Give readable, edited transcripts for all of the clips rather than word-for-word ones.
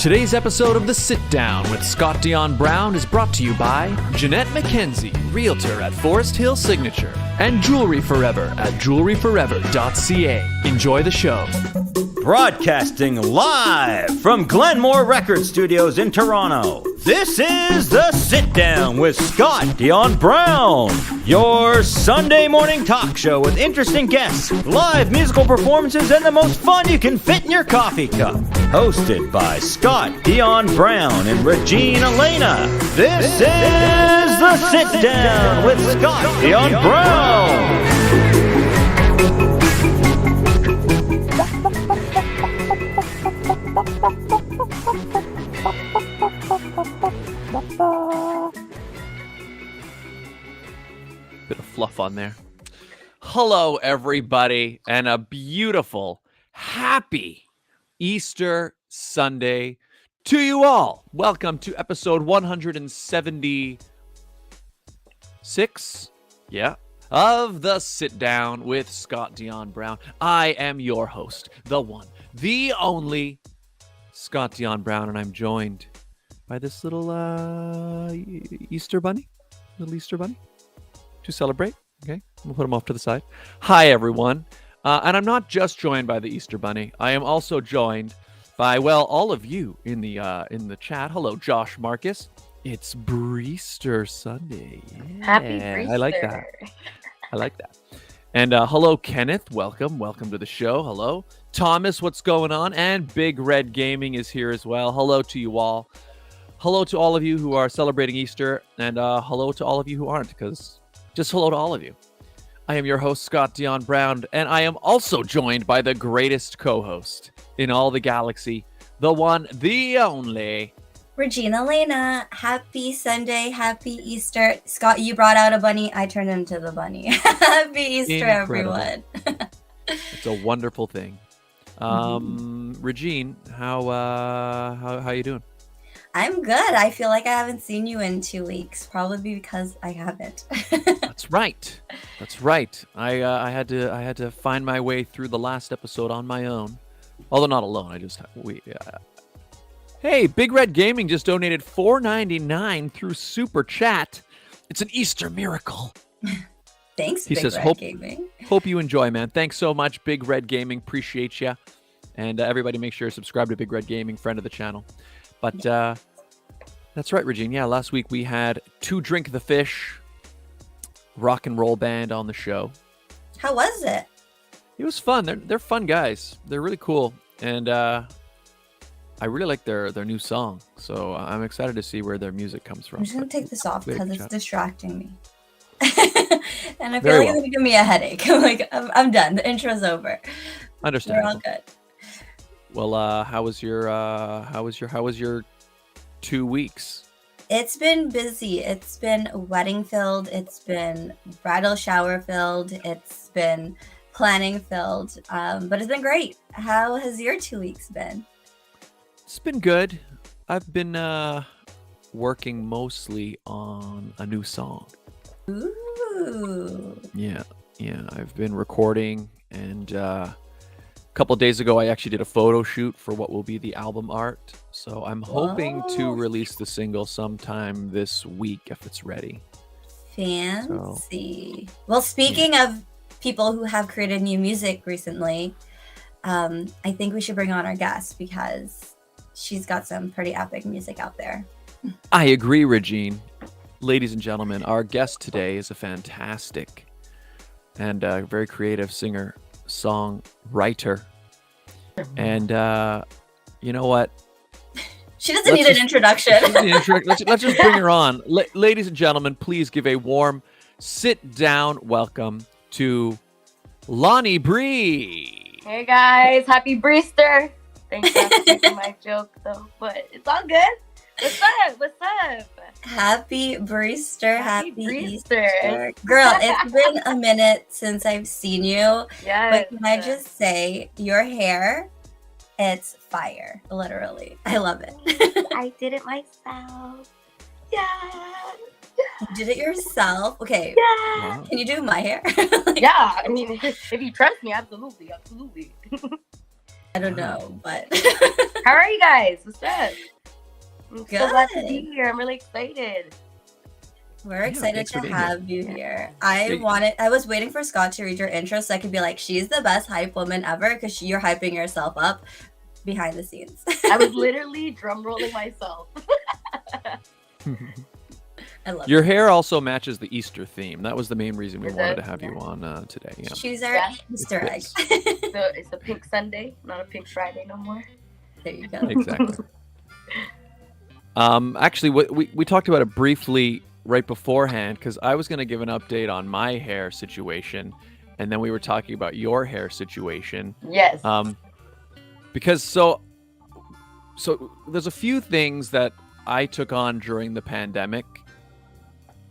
Today's episode of The Sit Down with Scott Dion Brown is brought to you by Jeanette McKenzie, Realtor at Forest Hill Signature, and Jewelry Forever at jewelryforever.ca. Enjoy the show. Broadcasting live from Glenmore Record Studios in Toronto, this is The Sit Down with Scott Dion Brown, your Sunday morning talk show with interesting guests, live musical performances, and the most fun you can fit in your coffee cup. Hosted by Scott Dion Brown and Regine Alaina, this is The Sit Down with Scott Dion Brown. Bit of fluff on there. Hello, everybody, and a beautiful, happy Easter Sunday to you all. Welcome to episode 176, of The Sit Down with Scott Dion Brown. I am your host, the one, the only Scott Dion Brown, and I'm joined by this little Easter bunny, to celebrate. Okay, we'll put him off to the side. Hi, everyone. And I'm not just joined by the Easter bunny. I am also joined by, well, all of you in the chat. Hello, Josh Marcus. It's Breester Sunday. Yeah, Happy Breester. I like that. And hello, Kenneth. Welcome to the show. Hello, Thomas. What's going on? And Big Red Gaming is here as well. Hello to you all. Hello to all of you who are celebrating Easter, and hello to all of you who aren't, because just hello to all of you. I am your host, Scott Dion Brown, and I am also joined by the greatest co-host in all the galaxy, the one, the only, Regine Alaina. Happy Sunday, happy Easter. Scott, you brought out a bunny. I turned into the bunny. Happy Easter, Incredible. everyone. It's a wonderful thing. Regine, how you doing? I'm good. I feel like I haven't seen you in 2 weeks, probably because I haven't. That's right. I had to find my way through the last episode on my own. Although not alone. Hey, Big Red Gaming just donated $4.99 through Super Chat. It's an Easter miracle. Thanks, He Big says, Red Gaming. Hope you enjoy, man. Thanks so much, Big Red Gaming. Appreciate you. And everybody make sure to subscribe to Big Red Gaming, friend of the channel. But that's right, Regine. Yeah, last week we had To Drink the Fish rock and roll band on the show. How was it? It was fun. They're fun guys. They're really cool. And I really like their new song. So I'm excited to see where their music comes from. I'm just going to take this off because it's distracting me. And I feel Very like well. it's going to give me a headache. I'm done. The intro's over. Understandable. We're all good. Well, how was your 2 weeks? It's been busy. It's been wedding filled. It's been bridal shower filled. It's been planning filled. But it's been great. How has your 2 weeks been? It's been good. I've been working mostly on a new song. Ooh. Yeah. I've been recording, and a couple of days ago, I actually did a photo shoot for what will be the album art. So I'm hoping to release the single sometime this week if it's ready. Fancy. Well, speaking of people who have created new music recently, I think we should bring on our guest because she's got some pretty epic music out there. I agree, Regine. Ladies and gentlemen, our guest today is a fantastic and very creative singer, songwriter. And you know what? She doesn't need an introduction. Let's just bring her on. Ladies and gentlemen, please give a warm sit-down welcome to Lonnybre. Hey guys, happy Breester. Thanks for taking my joke though, but it's all good. What's up? Happy Breester. Happy Breester. Easter. Girl, it's been a minute since I've seen you. Yes. But can I just say, your hair, it's fire. Literally. I love it. I did it myself. Yeah. You did it yourself? Okay. Yeah. Can you do my hair? Yeah. I mean, if you trust me, absolutely. I don't know, but How are you guys? What's up? I'm so glad to Good. be here. I'm really excited. we're excited thanks for to being here. have you here. Yeah. I was waiting for Scott to read your intro so I could be like, she's the best hype woman ever because you're hyping yourself up behind the scenes. I was literally drum rolling myself. I love Your it. hair also matches the Easter theme. That was the main reason we Is wanted it? to have you on today. Yeah. She's our Yeah. Easter egg. Yes. So it's a pink Sunday, not a pink Friday no more. There you go. Exactly. Actually, we talked about it briefly right beforehand because I was going to give an update on my hair situation, and then we were talking about your hair situation. Yes. Because so there's a few things that I took on during the pandemic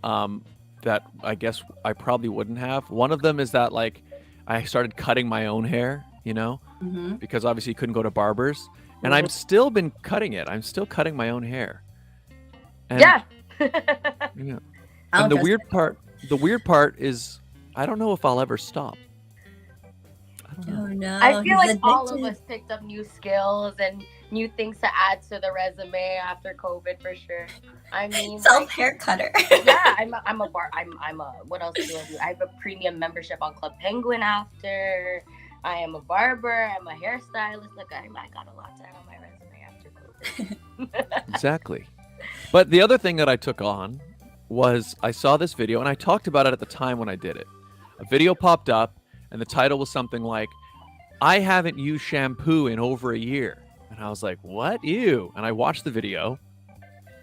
that I guess I probably wouldn't have. One of them is that like I started cutting my own hair, Mm-hmm. because obviously you couldn't go to barbers, and I've still been cutting it. I'm still cutting my own hair. And, Yeah. yeah. I And don't the trust weird part is I don't know if I'll ever stop. I don't it. know. Oh no. I feel he's like all of addicted. us picked up new skills and new things to add to the resume after COVID for sure. I mean, Self hair cutter. yeah, I'm a what else do I do? I have a premium membership on Club Penguin after. I am a barber. I'm a hairstylist. Look, I got a lot to add on my resume after COVID. Exactly. But the other thing that I took on was I saw this video, and I talked about it at the time when I did it. A video popped up, and the title was something like, I haven't used shampoo in over a year. And I was like, what? Ew. And I watched the video,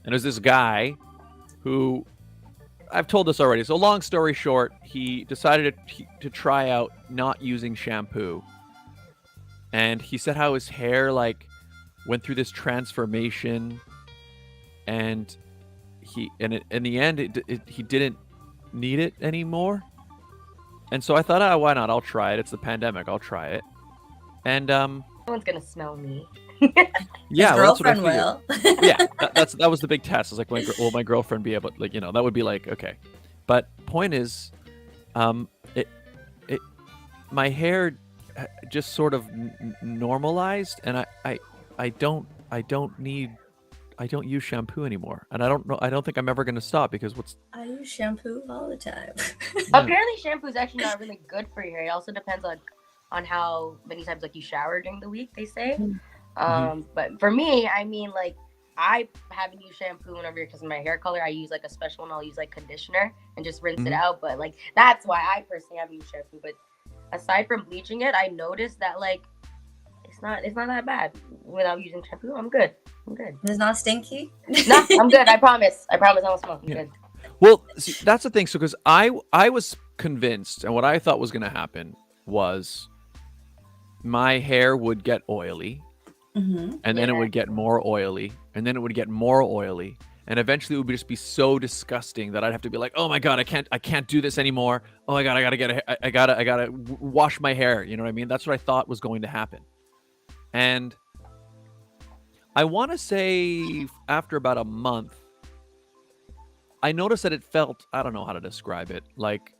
and there's this guy who, I've told this already. So long story short, he decided to try out not using shampoo. And he said how his hair like went through this transformation, and in the end he didn't need it anymore. And so I thought, why not? I'll try it. It's the pandemic. I'll try it. And No one's gonna smell me. yeah, His well, that's what I girlfriend figured. will. Yeah, that was the big test. I was like, will my girlfriend be able, like, that would be like, okay. But point is, my hair just sort of normalized, and I don't use shampoo anymore, and I don't think I'm ever gonna stop because I use shampoo all the time. Apparently, shampoo is actually not really good for your hair. It also depends on how many times like you shower during the week. They say. But for me, I mean, like, I haven't used shampoo in over here because of my hair color. I use like a special one. I'll use like conditioner and just rinse it out. But like that's why I personally haven't used shampoo. But aside from bleaching it, I noticed that like it's not that bad without using shampoo. I'm good. It's not stinky. No, I'm good. I promise. I won't smoke. I'm good. Well, see, that's the thing. So, because I was convinced, and what I thought was going to happen was my hair would get oily, Mm-hmm. and then it Yeah. would get more oily, and then it would get more oily, and eventually it would just be so disgusting that I'd have to be like, oh my god, I can't do this anymore. Oh my god, I gotta wash my hair. You know what I mean? That's what I thought was going to happen, and I want to say after about a month, I noticed that it felt, I don't know how to describe it, like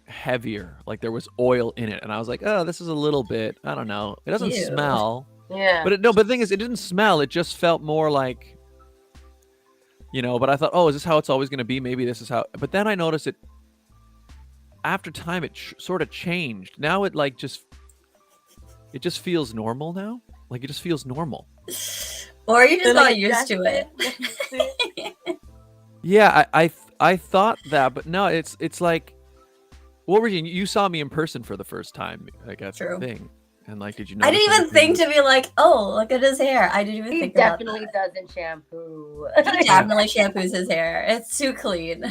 heavier, like there was oil in it, and I was like, oh, this is a little bit, I don't know, it doesn't Ew. smell. Yeah. But the thing is, it didn't smell. It just felt more like, but I thought, oh, is this how it's always going to be? Maybe this is how. But then I noticed it. After time, it sort of changed. Now it it just feels normal now. Like it just feels normal. Or you just So, got like, used to it. Yeah, I thought that, but no, it's like, well, Regine, you saw me in person for the first time, I guess. True. Thing. And like, did you know? I didn't even think to be like, oh, look at his hair. I didn't even He think about definitely that. doesn't shampoo. He definitely shampoos his hair. It's too clean.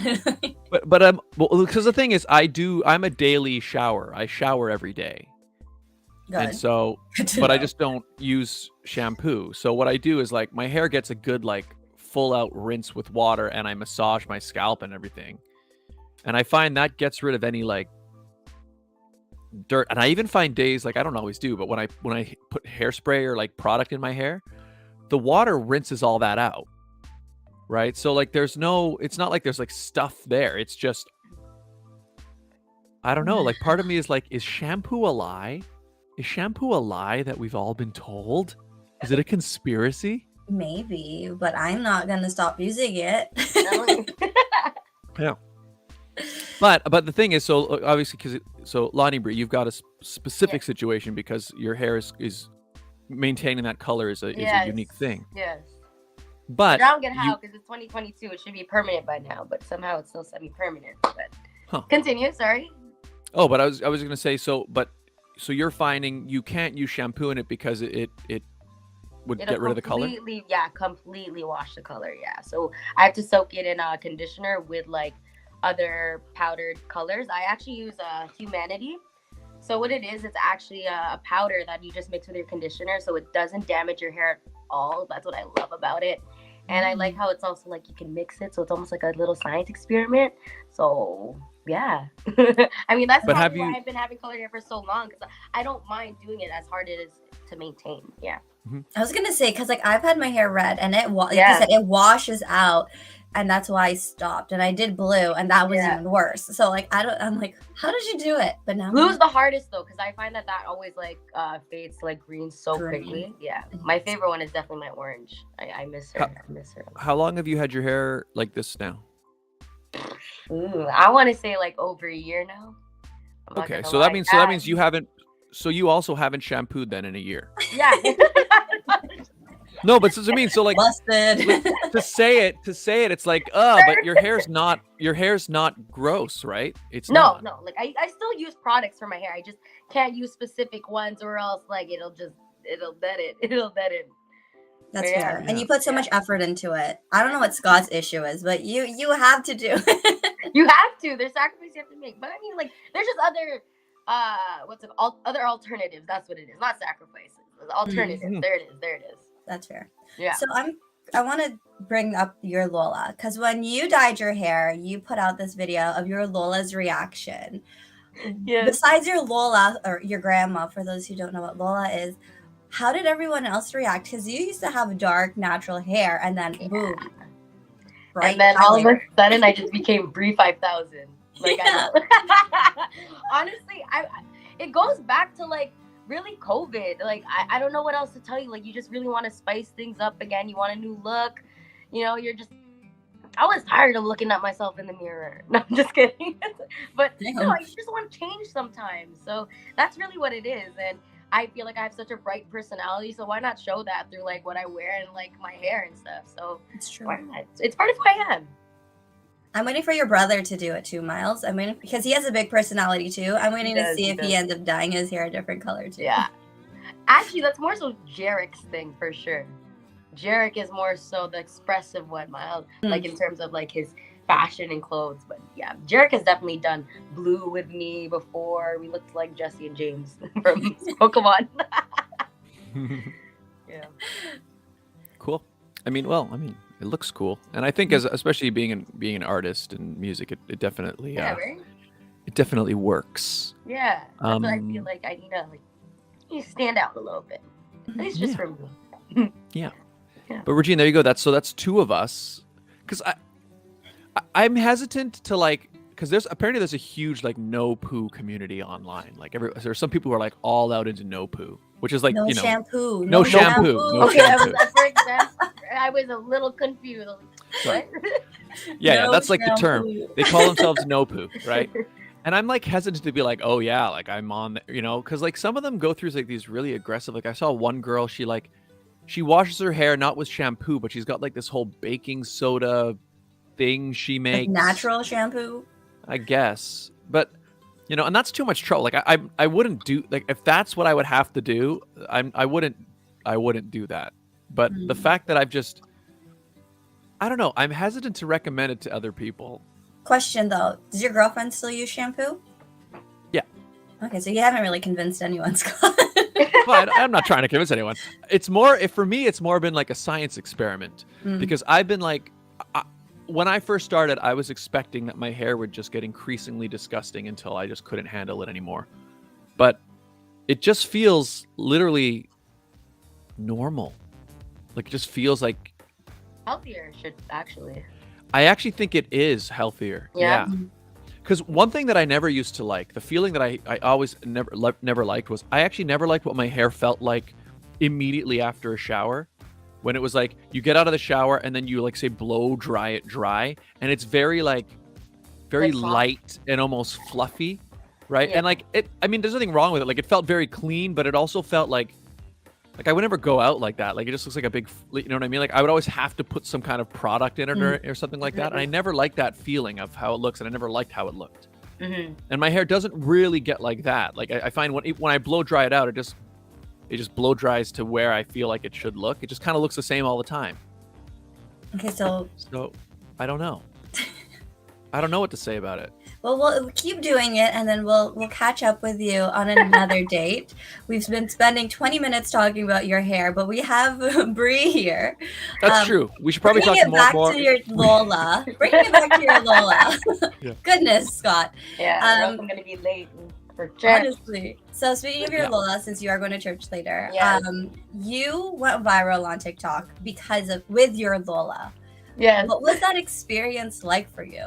But because the thing is, I'm a daily shower. I shower every day. And Good. so, Good to but I know. just don't use shampoo. So what I do is like my hair gets a good like full out rinse with water, and I massage my scalp and everything. And I find that gets rid of any like dirt. And I even find days, like I don't always do, but when I put hairspray or like product in my hair, the water rinses all that out. Right? So like it's not like there's like stuff there. It's just, I don't know, like part of me is like, is shampoo a lie? is shampoo a lie that we've all been told? Is it a conspiracy? Maybe, but I'm not gonna stop using it. Yeah. But the thing is, so obviously, so Lonnybre, you've got a specific situation because your hair is maintaining that color is a unique thing. Yes. But I don't get how, because it's 2022. It should be permanent by now, but somehow it's still semi-permanent. But continue. Sorry. Oh, but I was gonna say so you're finding you can't use shampoo in it because it would get rid of the color? Completely wash the color. Yeah. So I have to soak it in a conditioner with like other powdered colors. I actually use Humanity. So what it is, it's actually a powder that you just mix with your conditioner, so it doesn't damage your hair at all. That's what I love about it. And I like how it's also like you can mix it, so it's almost like a little science experiment. So yeah. I mean, that's why I've been having colored hair for so long, because I don't mind doing it as hard it is to maintain. Yeah. I was gonna say, because like I've had my hair red and like you said, it washes out, and that's why I stopped. And I did blue, and that was even worse. So like I'm like, how did you do it? But now blue's the hardest though, because I find that always like fades to like green so quickly. Yeah, my favorite one is definitely my orange. I miss her. I miss her. How long have you had your hair like this now? I want to say like over a year now. Okay, so that means you haven't. So you also haven't shampooed then in a year. Yeah. No, but so I mean, so like busted. to say it, it's like, but your hair's not gross, right? It's no. Like I still use products for my hair. I just can't use specific ones, or else like it'll dead it. That's fair. And you put so much effort into it. I don't know what Scott's issue is, but you have to do. You have to. There's sacrifices you have to make. But I mean, like, there's just other other alternatives. That's what it is. Not sacrifices. Alternatives. Mm-hmm. There it is. That's fair. Yeah. So I want to bring up your Lola, because when you dyed your hair, you put out this video of your Lola's reaction. Yes. Besides your Lola, or your grandma, for those who don't know what Lola is, how did everyone else react? Because you used to have dark, natural hair, and then boom. Right. And then all of a sudden, I just became Brie 5000. Like, honestly, it goes back to like really COVID. Like, I don't know what else to tell you. Like, you just really want to spice things up again. You want a new look. You know, I was tired of looking at myself in the mirror. No, I'm just kidding. But no, you just want to change sometimes. So that's really what it is. And I feel like I have such a bright personality, so why not show that through like what I wear and like my hair and stuff? So it's true. Why not? It's part of who I am. I'm waiting for your brother to do it too, Miles. I mean, because he has a big personality too. I'm waiting to see if he ends up dyeing his hair a different color too. Yeah. Actually, that's more so Jarek's thing for sure. Jarek is more so the expressive one, Miles, like in terms of like his fashion and clothes. But yeah, Jarek has definitely done blue with me before. We looked like Jesse and James from Pokemon. Yeah. Cool. I mean, it looks cool, and I think especially being an artist in music, it definitely right? It definitely works. Yeah, that's what I feel like. I need to stand out a little bit. At least just for me. Yeah. But Regine, there you go. That's two of us. Because I'm hesitant to like, because there's a huge like no poo community online. Like there's some people who are like all out into no poo, which is like no shampoo. No shampoo. Okay, for example, I was a little confused. What? Yeah, that's like the term. They call themselves no poo, right? And I'm like hesitant to be like, oh yeah, like I'm on, because like some of them go through like these really aggressive. Like I saw one girl, she washes her hair not with shampoo, but she's got like this whole baking soda thing she makes. Like natural shampoo, I guess. But and that's too much trouble. Like I wouldn't do, like, if that's what I would have to do, I wouldn't do that. But the fact that I don't know, I'm hesitant to recommend it to other people. Question though, does your girlfriend still use shampoo? Yeah. Okay, so you haven't really convinced anyone, Scott. Well, I'm not trying to convince anyone. For me, it's more been like a science experiment, because I've been like, when I first started, I was expecting that my hair would just get increasingly disgusting until I just couldn't handle it anymore. But it just feels literally normal. Like it just feels like healthier. Should actually. I actually think it is healthier. Yeah. Because one thing that I never used to like, the feeling that I always never liked was I actually never liked what my hair felt like immediately after a shower. When it was like you get out of the shower and then you like say blow dry it dry, and it's very like very light and almost fluffy, right? Yeah. And like I mean, there's nothing wrong with it. Like it felt very clean, but it also felt like I would never go out like that. Like it just looks like a big, you know what I mean? Like I would always have to put some kind of product in it or something like that. And I never liked that feeling of how it looks, and I never liked how it looked. And my hair doesn't really get like that. Like I find when I blow dry it out, it just blow dries to where I feel like it should look. It just kind of looks the same all the time. Okay, so I don't know. I don't know what to say about it. well, we'll keep doing it, and then we'll catch up with you on another date. We've been spending 20 minutes talking about your hair, but we have Bree here. That's true. We should probably talk Bringing it back more. to your Lola. Bringing it back to your Lola. Yeah. Goodness, Scott. Yeah, I'm going to be late for church. Honestly. So speaking of your Lola, since you are going to church later, Yes. You went viral on TikTok with your Lola. Yes. What was that experience like for you?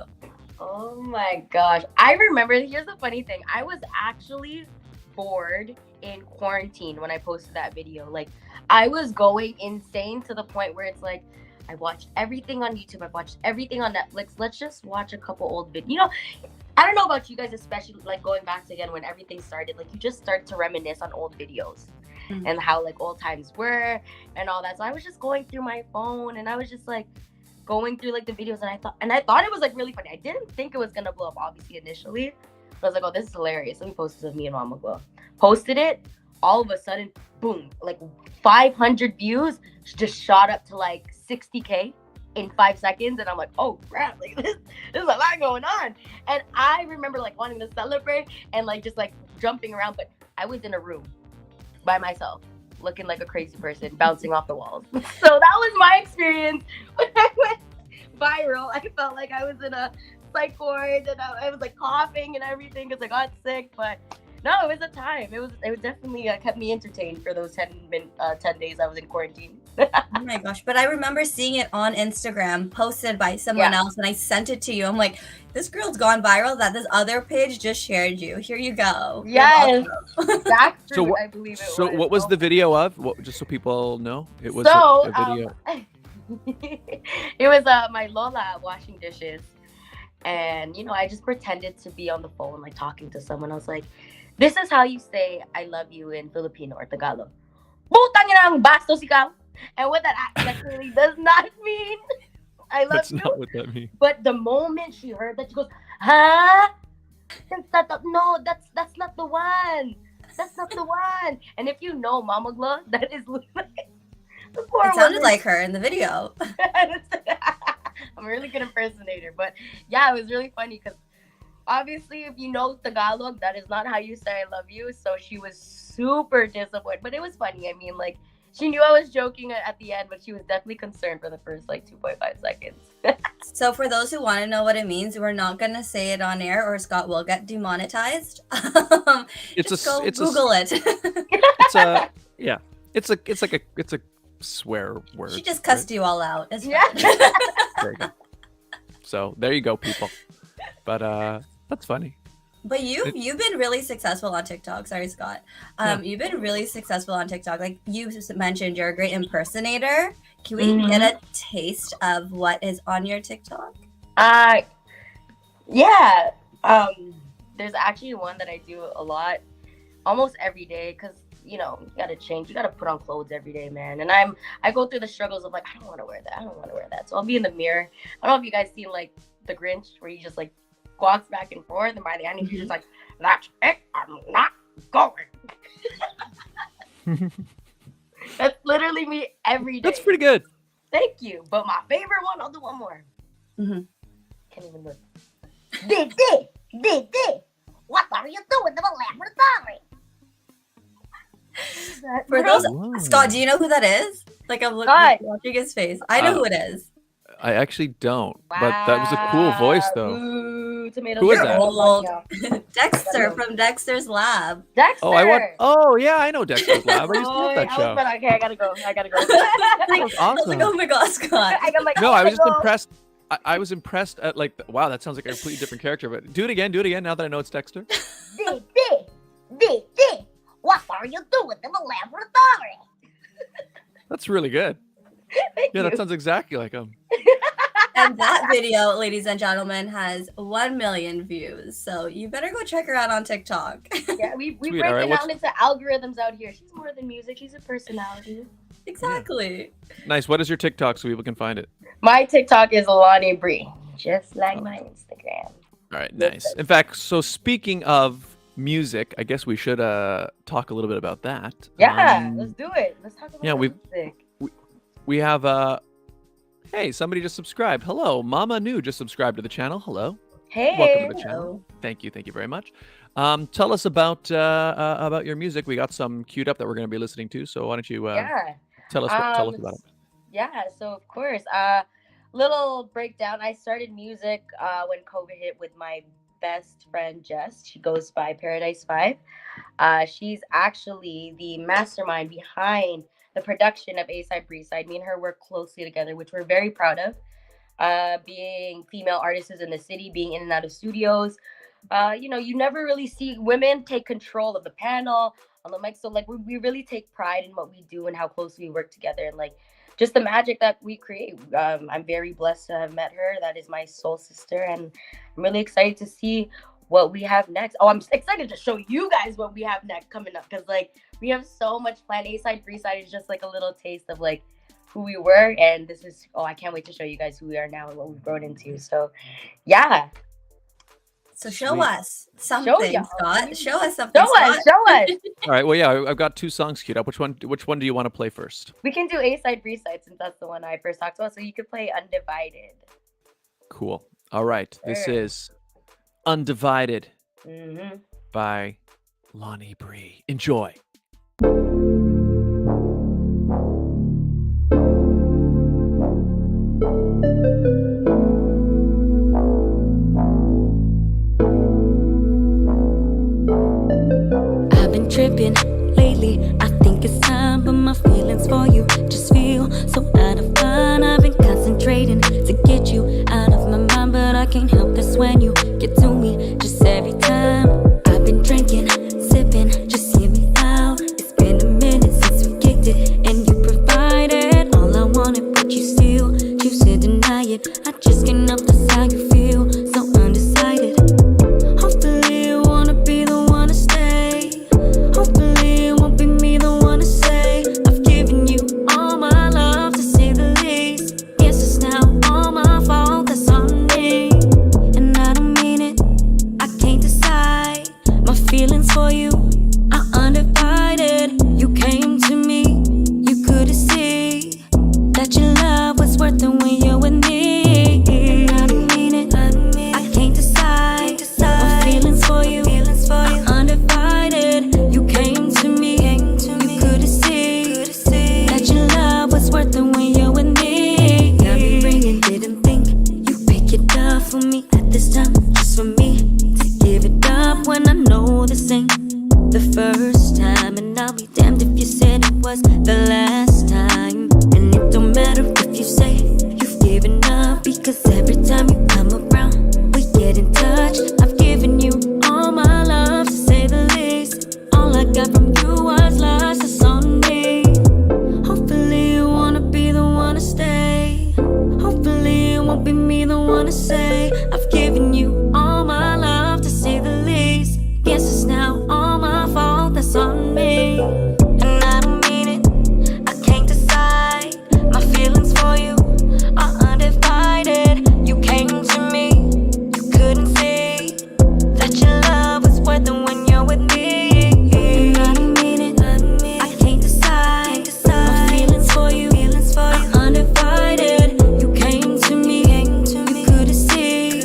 Oh my gosh. I remember, here's the funny thing. I was actually bored in quarantine when I posted that video. Like, I was going insane to the point where it's like, I watched everything on YouTube. I watched everything on Netflix. Let's just watch a couple old videos. You know, I don't know about you guys, especially like going back to again when everything started, like you just start to reminisce on old videos and how like old times were and all that. So I was just going through my phone and I was just like going through like the videos, and I thought it was like really funny. I didn't think it was gonna blow up obviously initially, but I was like, oh, this is hilarious. Let me post this of me and Mama Glow. Posted it, all of a sudden, boom, like 500 views, just shot up to like 60K in 5 seconds, and I'm like, oh crap, like this is a lot going on. And I remember like wanting to celebrate and like just like jumping around, but I was in a room by myself, looking like a crazy person, bouncing off the walls. So that was my experience when I went viral. I felt like I was in a psych ward, and I was like coughing and everything because I got sick. But no, it was a time. It was definitely kept me entertained for those 10 days I was in quarantine. Oh my gosh. But I remember seeing it on Instagram posted by someone else, and I sent it to you. I'm like, this girl's gone viral that this other page just shared you. Here you go. Yes. That's true. I believe it was. So what was the video of? Just so people know, it was so, a video. It was my Lola washing dishes, and you know, I just pretended to be on the phone like talking to someone. I was like, this is how you say I love you in Filipino or Tagalog. Putang ina ang bastos ikaw. And what that actually does not mean I love That's you. not what that means. But the moment she heard that, she goes, huh? No, that's not the one. That's not the one. And if you know Mama Glow, that is like the poor It sounded woman. like her in the video. I'm a really good impersonator. But yeah, it was really funny because obviously if you know Tagalog, that is not how you say I love you. So she was super disappointed. But it was funny. I mean, like, she knew I was joking at the end, but she was definitely concerned for the first like 2.5 seconds. So for those who want to know what it means, we're not going to say it on air or Scott will get demonetized. Just go Google it. It's a swear word. She just cussed you all out. It's Yeah. fine. Very good. So there you go, people. But that's funny. But you've been really successful on TikTok. Sorry, Scott. You've been really successful on TikTok. Like you mentioned, you're a great impersonator. Can we get a taste of what is on your TikTok? Yeah. There's actually one that I do a lot, almost every day, because you know, you gotta change. You gotta put on clothes every day, man. And I go through the struggles of like, I don't want to wear that. I don't want to wear that. So I'll be in the mirror. I don't know if you guys seen like The Grinch, where he just like walks back and forth, and by the end he's just like, that's it. I'm not going. That's literally me every day. That's pretty good. Thank you. But my favorite one, I'll do one more. Can't even look. Did. What are you doing in the laboratory? For those, Whoa. Scott, do you know who that is? Like I'm watching his face. I know who it is. I actually don't, but that was a cool voice, though. Ooh, tomatoes. Who is You're that? old. Dexter from Dexter's Lab. Dexter. Oh, yeah, I know Dexter's Lab. I used to love that show. Okay, I gotta go. That was I was awesome. like, oh my god, Scott. I'm like, No, I was just gotta go. impressed. I was impressed at like, wow, that sounds like a completely different character. But do it again. Now that I know it's Dexter. D, what are you doing in the laboratory? That's really good. Thank you. That sounds exactly like him. And that video, ladies and gentlemen, has 1 million views. So you better go check her out on TikTok. Yeah, we Sweet. break All right, it down into algorithms out here. She's more than music. She's a personality. Exactly. Nice. What is your TikTok so people can find it? My TikTok is Lonnybre, just like my Instagram. All right, nice. In fact, so speaking of music, I guess we should talk a little bit about that. Yeah, let's do it. Let's talk about music. We have hey, somebody just subscribed. Hello, Mama New just subscribed to the channel. Hello. Hey. Welcome to the channel. Thank you very much. Tell us about your music. We got some queued up that we're going to be listening to. So why don't you tell us about it? Yeah, so of course, little breakdown. I started music when COVID hit with my best friend Jess. She goes by Paradise 5. She's actually the mastermind behind the production of A-Side, B-Side. Me and her work closely together, which we're very proud of. Being female artists in the city, being in and out of studios. You never really see women take control of the panel on the mic. So like we really take pride in what we do and how closely we work together and like just the magic that we create. I'm very blessed to have met her. That is my soul sister, and I'm really excited to see what we have next. Oh, I'm excited to show you guys what we have next coming up because like we have so much planned. A-Side, B-Side is just like a little taste of like who we were, and this is I can't wait to show you guys who we are now and what we've grown into. So yeah. So show us something, Scott. Show us something. Show us. All right. Well, yeah, I've got 2 songs queued up. Which one do you want to play first? We can do A-Side, B-Side since that's the one I first talked about. So you could play Undivided. Cool. All right. This is Undivided Mm-hmm. by Lonnybre. Enjoy. I've been tripping lately. I think it's time, but my feelings for you just feel so out of line. I've been concentrating to get you out of my mind, but I can't help this when you get to me just every time. I've been drinking, sipping, just hear me out. It's been a minute since we kicked it, and you provided all I wanted, but you still choose to deny it. I just can't help that's how you feel, so undecided. Hopefully you wanna be the one to stay. Hopefully it won't be me the one to say I've given you all my love, to say the least. Yes, it's now all my fault, that's on me. And I don't mean it, I can't decide. My feelings for you are undivided. You came to me, you couldn't see that your love was worth it when you're with me. And I don't mean it, I can't decide. My feelings for you are undivided. You came to me, you couldn't see that your love was worth it when you're with me. Got me ringing, didn't think you pick it up for me at this time, just for me to give it up when I know this ain't the first time. And I'll be damned if you said it was the last time. And it don't matter if you say you've given up, because every time you come around, we get in touch. I've given you all my love, to say the least. All I got from you was lust, that's on me. Hopefully you wanna be the one to stay. Hopefully it won't be me the one to say I've given you all my love, to say the least. Guess it's now all my fault, that's on me. And I don't mean it, I can't decide. My feelings for you are undivided. You came to me, you couldn't see that your love was worth it when you're with me. And I don't mean it, I can't decide. My feelings for you are undivided. You came to me, you couldn't see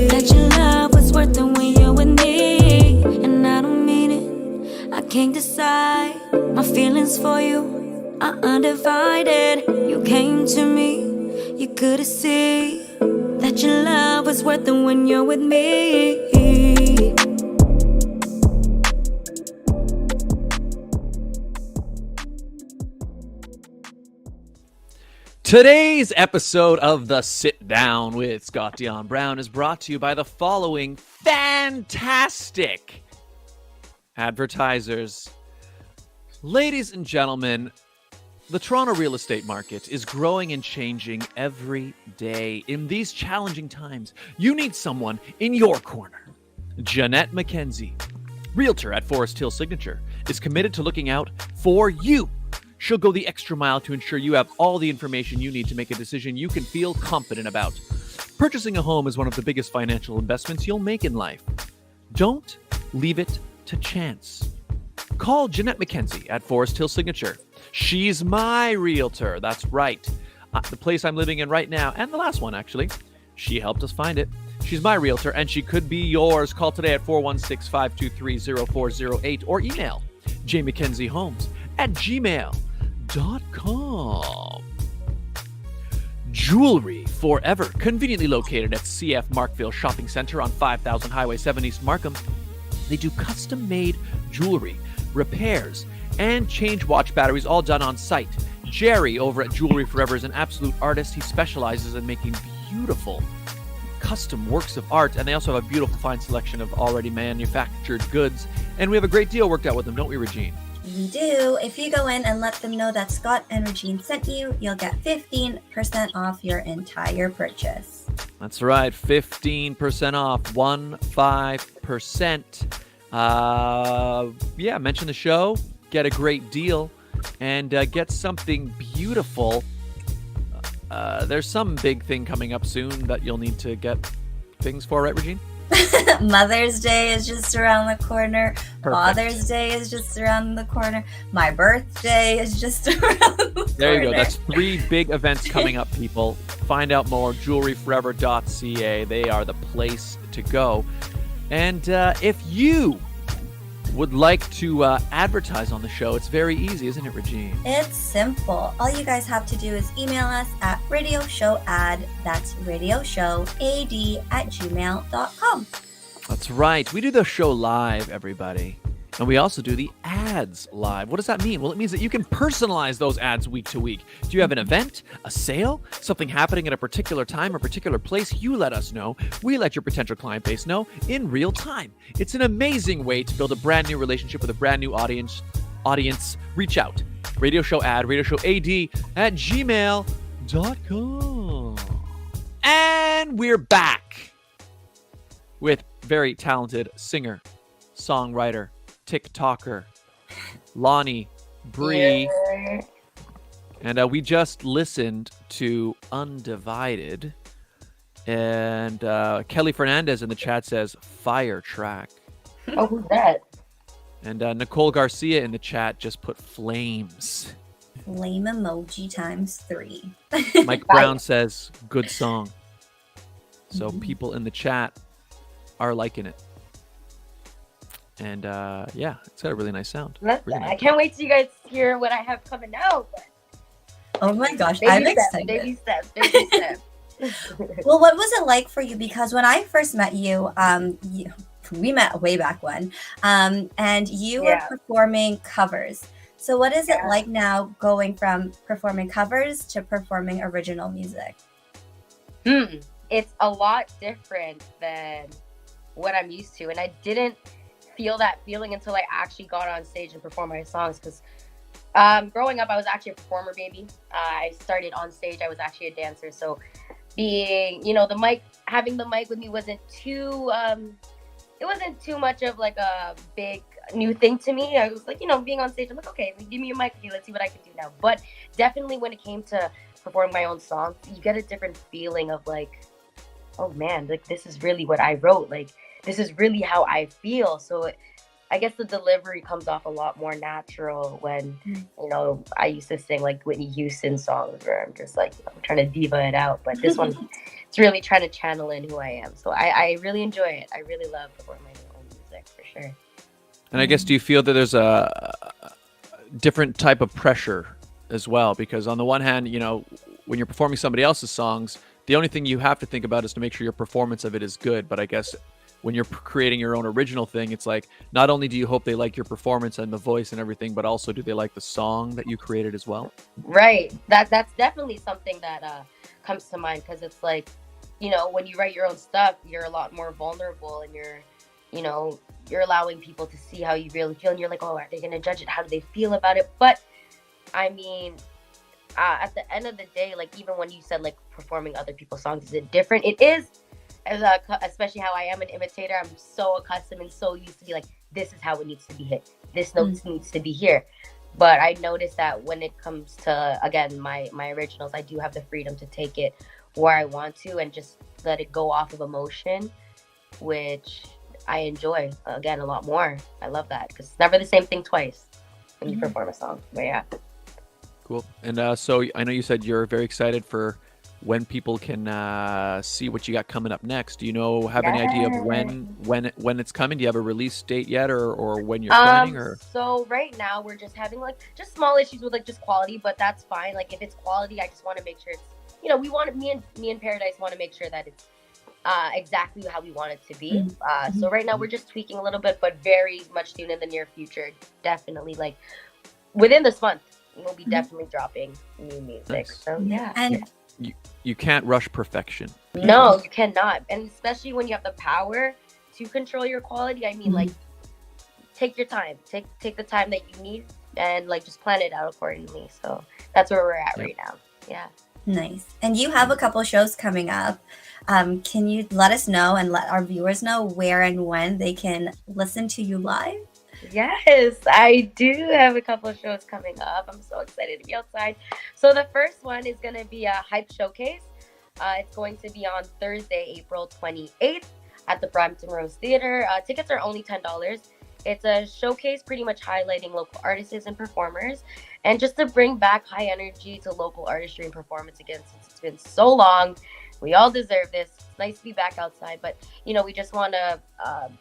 that your love was worth it when you're with me. And I don't mean it, I can't decide. My feelings for you are undivided. You came to me, you couldn't see that your love was worth it when you're with me. Today's episode of The Sit Down with Scott Dion Brown is brought to you by the following fantastic advertisers. Ladies and gentlemen, the Toronto real estate market is growing and changing every day. In these challenging times, you need someone in your corner. Jeanette McKenzie, Realtor at Forest Hill Signature, is committed to looking out for you. She'll go the extra mile to ensure you have all the information you need to make a decision you can feel confident about. Purchasing a home is one of the biggest financial investments you'll make in life. Don't leave it to chance. Call Jeanette McKenzie at Forest Hill Signature. She's my realtor. That's right. The place I'm living in right now, and the last one actually. She helped us find it. She's my realtor, and she could be yours. Call today at 416-523-0408 or email JMckenziehomes at gmail.com. Jewelry Forever, conveniently located at CF Markville Shopping Center on 5000 Highway 7 East Markham. They do custom-made jewelry, repairs, and change watch batteries, all done on site. Jerry over at Jewelry Forever is an absolute artist. He specializes in making beautiful custom works of art, and they also have a beautiful fine selection of already manufactured goods. And we have a great deal worked out with them, don't we, Regine? We do. If you go in and let them know that Scott and Regine sent you, you'll get 15% off your entire purchase. That's right, 15% off, 15%. Mention the show, get a great deal, and get something beautiful. There's some big thing coming up soon that you'll need to get things for, right, Regine? Mother's Day is just around the corner. Perfect. Father's Day is just around the corner. My birthday is just around the corner. There you go. That's 3 big events coming up, people. Find out more, jewelryforever.ca. They are the place to go. And if you would like to advertise on the show, it's very easy, isn't it, Regine? It's simple. All you guys have to do is email us at radioshowad, that's radioshowad@gmail.com. That's right. We do the show live, everybody. And we also do the ads live. What does that mean? Well, it means that you can personalize those ads week to week. Do you have an event, a sale, something happening at a particular time or particular place? You let us know. We let your potential client base know in real time. It's an amazing way to build a brand new relationship with a brand new audience. Reach out. Radio Show Ad, radioshowad@gmail.com. And we're back with very talented singer, songwriter, TikToker, Lonnybre. Yeah. And we just listened to Undivided. And Kelly Fernandez in the chat says, fire track. Oh, who's that? And Nicole Garcia in the chat just put flames. Flame emoji ×3. Mike Brown says, good song. So people in the chat are liking it. And it's got a really nice sound. Really nice. I can't wait till you guys hear what I have coming out. Oh my gosh, Baby I'm steps, excited. Baby steps, baby steps. Well, what was it like for you? Because when I first met you, we met way back when, and you were performing covers. So what is it like now going from performing covers to performing original music? It's a lot different than what I'm used to. And I didn't feel that feeling until I actually got on stage and performed my songs. Because growing up, I was actually a performer, baby. I started on stage. I was actually a dancer. So being, having the mic with me wasn't too, it wasn't too much of like a big new thing to me. I was like, being on stage, I'm like, okay, give me a mic. Okay, let's see what I can do now. But definitely when it came to performing my own songs, you get a different feeling of like, oh man, like this is really what I wrote. Like this is really how I feel. So I guess the delivery comes off a lot more natural when, I used to sing like Whitney Houston songs where I'm just like, I'm trying to diva it out. But this one, it's really trying to channel in who I am. So I really enjoy it. I really love performing my own music for sure. And I guess, do you feel that there's a different type of pressure as well? Because on the one hand, when you're performing somebody else's songs, the only thing you have to think about is to make sure your performance of it is good. But I guess when you're creating your own original thing, it's like not only do you hope they like your performance and the voice and everything, but also do they like the song that you created as well? Right. That's definitely something that comes to mind, because it's like, you know, when you write your own stuff, you're a lot more vulnerable, and you know, you're allowing people to see how you really feel, and you're like, oh, are they gonna judge it? How do they feel about it? But I mean, at the end of the day, like, even when you said like performing other people's songs, is it different? It is, especially how I am an imitator. I'm so accustomed and so used to be like, this is how it needs to be hit. This note needs to be here. But I noticed that when it comes to, again, my originals, I do have the freedom to take it where I want to and just let it go off of emotion, which I enjoy, again, a lot more. I love that, because it's never the same thing twice when you perform a song. But yeah. Cool. And so I know you said you're very excited for when people can see what you got coming up next. Do you have any idea of when it's coming? Do you have a release date yet, or when you're planning? Or so right now we're just having like just small issues with like just quality, but that's fine. Like if it's quality, I just want to make sure it's, you know, me and Paradise want to make sure that it's exactly how we want it to be. So right now we're just tweaking a little bit, but very much soon in the near future, definitely like within this month, we'll be definitely dropping new music. Nice. So yeah. And you can't rush perfection. No, you cannot. And especially when you have the power to control your quality. I mean, like, take your time. Take the time that you need, and like just plan it out accordingly. So that's where we're at right now. Yeah. nice. And you have a couple shows coming up. Can you let us know and let our viewers know where and when they can listen to you live? Yes, I do have a couple of shows coming up. I'm so excited to be outside. So the first one is going to be a hype showcase. It's going to be on Thursday, April 28th at the Brampton Rose Theater. Tickets are only $10. It's a showcase pretty much highlighting local artists and performers, and just to bring back high energy to local artistry and performance again, since it's been so long. We all deserve this. It's nice to be back outside, but we just want to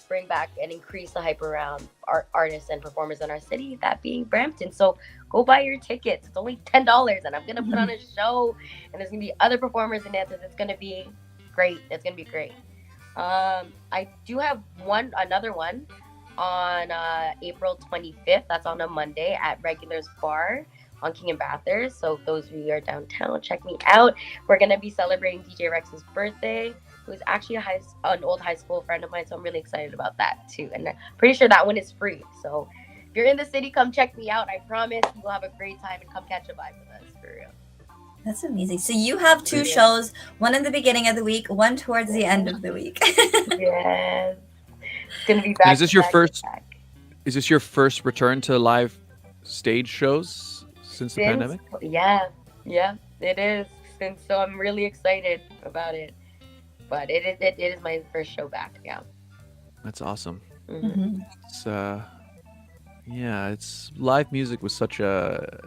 bring back and increase the hype around artists and performers in our city, that being Brampton. So go buy your tickets. It's only $10, and I'm gonna put on a show, and there's gonna be other performers and dancers. It's gonna be great. It's gonna be great. I do have another one on April 25th. That's on a Monday at Regular's Bar on King and Bathurst. So if those of you who are downtown, check me out. We're going to be celebrating DJ Rex's birthday, who is actually an old high school friend of mine. So I'm really excited about that too. And I'm pretty sure that one is free. So if you're in the city, come check me out. I promise you will have a great time, and come catch a vibe with us, for real. That's amazing. So you have two shows, one in the beginning of the week, one towards the end of the week. Yes. It's going to be back. Is this your first return to live stage shows since the pandemic? Yeah, it is. And so I'm really excited about it. But it is my first show back. Yeah. That's awesome. Mm-hmm. It's live music was such a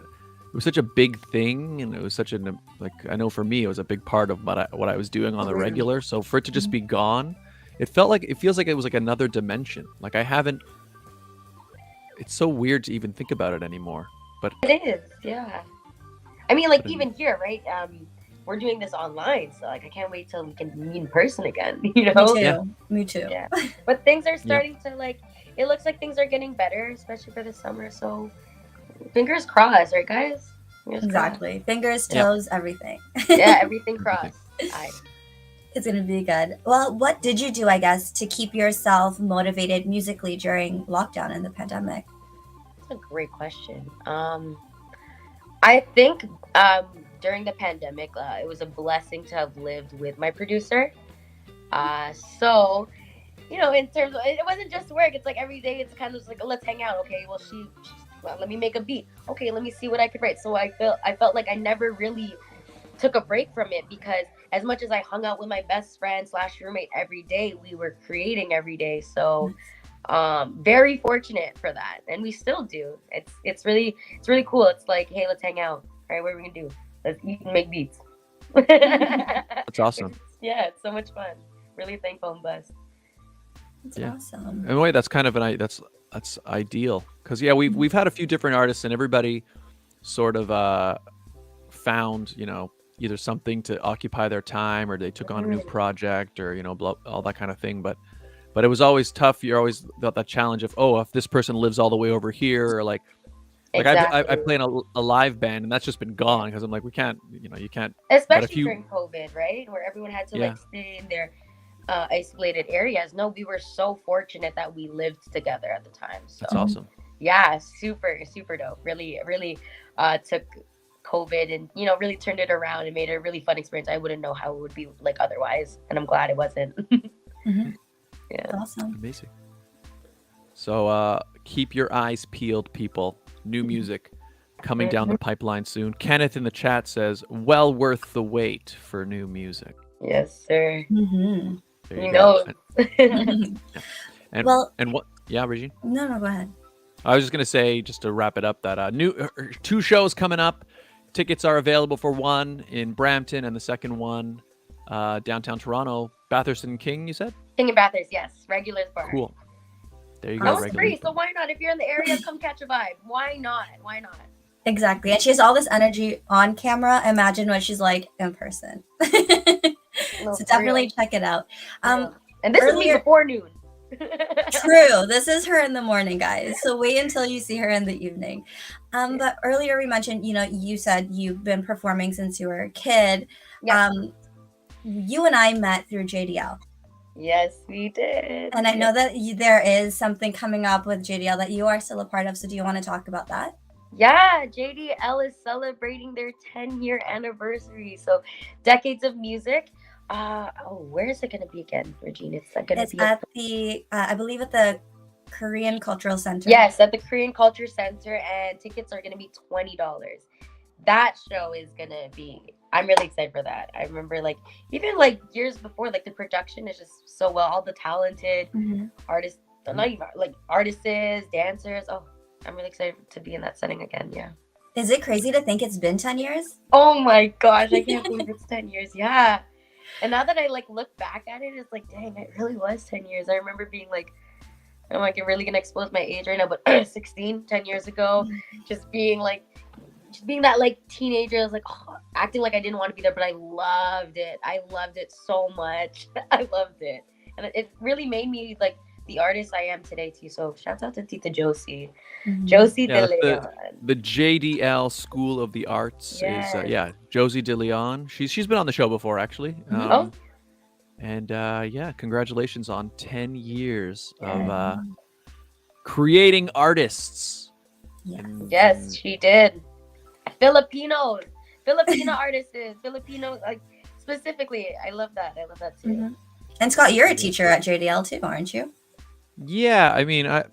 big thing, and it was such I know for me it was a big part of what I was doing on the regular. So for it to just be gone, it feels like it was like another dimension. Like it's so weird to even think about it anymore. But it is, yeah. I mean, like, even here, right? We're doing this online, so like I can't wait till we can meet in person again. Me too. Yeah. Me too. Yeah. But things are starting to it looks like things are getting better, especially for the summer. So fingers crossed, right, guys? Exactly. Fingers, toes, everything. Yeah, everything crossed. It's going to be good. Well, what did you do, I guess, to keep yourself motivated musically during lockdown and the pandemic? That's a great question. I think during the pandemic, it was a blessing to have lived with my producer. So, in terms of, it wasn't just work. It's like every day it's kind of just like, let's hang out. Okay, well, let me make a beat. Okay, let me see what I could write. So I felt like I never really took a break from it, because as much as I hung out with my best friend / roommate every day, we were creating every day. So very fortunate for that, and we still do. It's really cool. It's like, hey, let's hang out. All right, what are we gonna do? Let's eat and make beats. That's awesome. Yeah, it's so much fun. Really thankful and blessed. That's awesome. In a way, that's kind of that's ideal, because we've had a few different artists, and everybody sort of found either something to occupy their time, or they took on a new project, or all that kind of thing. But But it was always tough. You're always got that challenge of, oh, if this person lives all the way over here, or like I play in a live band, and that's just been gone because I'm like, we can't, you can't. Especially during COVID, right? Where everyone had to like stay in their isolated areas. No, we were so fortunate that we lived together at the time. So. That's awesome. Yeah, super, super dope. Really, really took COVID and, really turned it around and made it a really fun experience. I wouldn't know how it would be like otherwise. And I'm glad it wasn't. Yeah. Awesome. Amazing. So keep your eyes peeled, people. New music coming down the pipeline soon. Kenneth in the chat says, well worth the wait for new music. Yes, sir. Mm-hmm. There you go. And what? Yeah, Regine? No, go ahead. I was just going to say, just to wrap it up, that new 2 shows coming up. Tickets are available for one in Brampton and the second one downtown Toronto. Bathurst and King, you said? King and Bathurst, yes. Regulars bar. Cool. There you go. That was free, so why not? If you're in the area, come catch a vibe. Why not? Exactly. And she has all this energy on camera. Imagine what she's like in person. So definitely check it out. And this is me before noon. True. This is her in the morning, guys. So wait until you see her in the evening. But earlier we mentioned, you said you've been performing since you were a kid. Yeah. You and I met through JDL. Yes, we did. And I know that there is something coming up with JDL that you are still a part of. So do you want to talk about that? Yeah, JDL is celebrating their 10-year anniversary. So decades of music. Where is it going to be again, Regine? It's at the, I believe at the Korean Cultural Center. Yes, at the Korean Culture Center, and tickets are going to be $20. That show is going to be, I'm really excited for that. I remember even years before, the production is just so well, all the talented artists, not even artists, dancers. Oh, I'm really excited to be in that setting again. Yeah. Is it crazy to think it's been 10 years? Oh my gosh, I can't believe it's 10 years. Yeah. And now that I look back at it, it's dang, it really was 10 years. I remember being I'm really gonna expose my age right now, but 16, 10 years ago, just being that teenager. I was acting like I didn't want to be there, but I loved it. I loved it so much. I loved it. And it really made me the artist I am today too. So shout out to Tita Josie. Josie De Leon. The JDL School of the Arts is Josie De Leon. She's been on the show before actually. And congratulations on 10 years of creating artists. Yes, she did. Filipino artists, Filipino specifically. I love that too. And Scott, you're a teacher at JDL too, aren't you? Yeah, I mean, I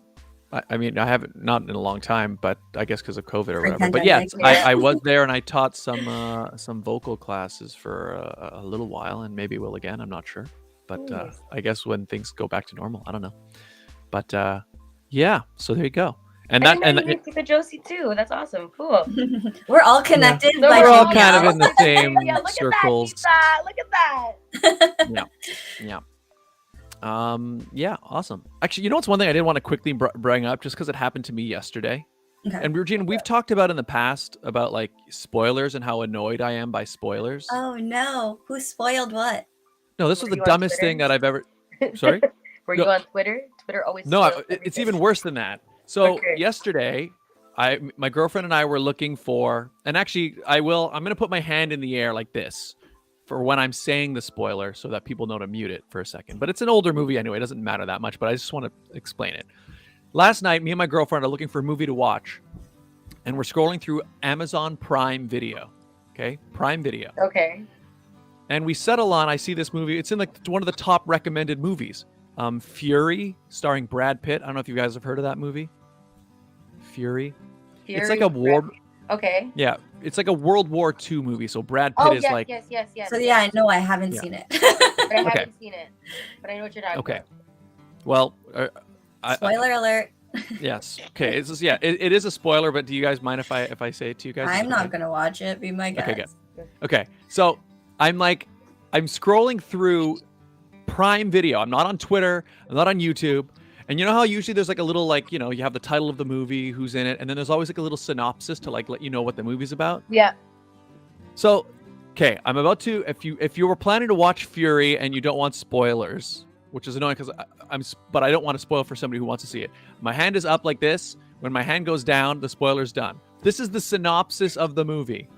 haven't, not in a long time, but I guess because of COVID or whatever. But yeah, I was there and I taught some vocal classes for a little while, and maybe will again. I'm not sure, but I guess when things go back to normal, I don't know. But yeah, so there you go. And Tita Josie too. That's awesome. Cool. We're all connected. Yeah. We're all kind of in the same circles. Look at that. Yeah. Yeah, awesome. Actually, what's one thing I didn't want to quickly bring up just because it happened to me yesterday. Okay. And Regine, we've talked about in the past about spoilers and how annoyed I am by spoilers. Oh no, who spoiled what? No, this was the dumbest thing that I've ever. Sorry. Were you on Twitter? Twitter always. No, it's even worse than that. So yesterday, my girlfriend and I were looking for, and actually I'm going to put my hand in the air like this for when I'm saying the spoiler so that people know to mute it for a second. But it's an older movie anyway. It doesn't matter that much, but I just want to explain it. Last night, me and my girlfriend are looking for a movie to watch, and we're scrolling through Amazon Prime Video. Okay? Prime Video. Okay. And we settle on, I see this movie. It's in one of the top recommended movies. Fury, starring Brad Pitt. I don't know if you guys have heard of that movie. Fury. It's like a war. Okay. Yeah, it's like a World War II movie. So Brad Pitt is yes. So yeah, I know I haven't seen it. But I haven't seen it. But I know what you're talking about. Well, spoiler alert. Yes. Okay. It's just, it is a spoiler. But do you guys mind if I say it to you guys? I'm not gonna watch it. Be my guest. Okay. Good. Okay. So I'm scrolling through Prime Video. I'm not on Twitter. I'm not on YouTube. And you know how usually there's a little you have the title of the movie, who's in it, and then there's always a little synopsis to let you know what the movie's about. Yeah. So, okay, I'm about to if you were planning to watch Fury and you don't want spoilers, which is annoying because but I don't want to spoil for somebody who wants to see it. My hand is up like this. When my hand goes down, the spoiler's done. This is the synopsis of the movie.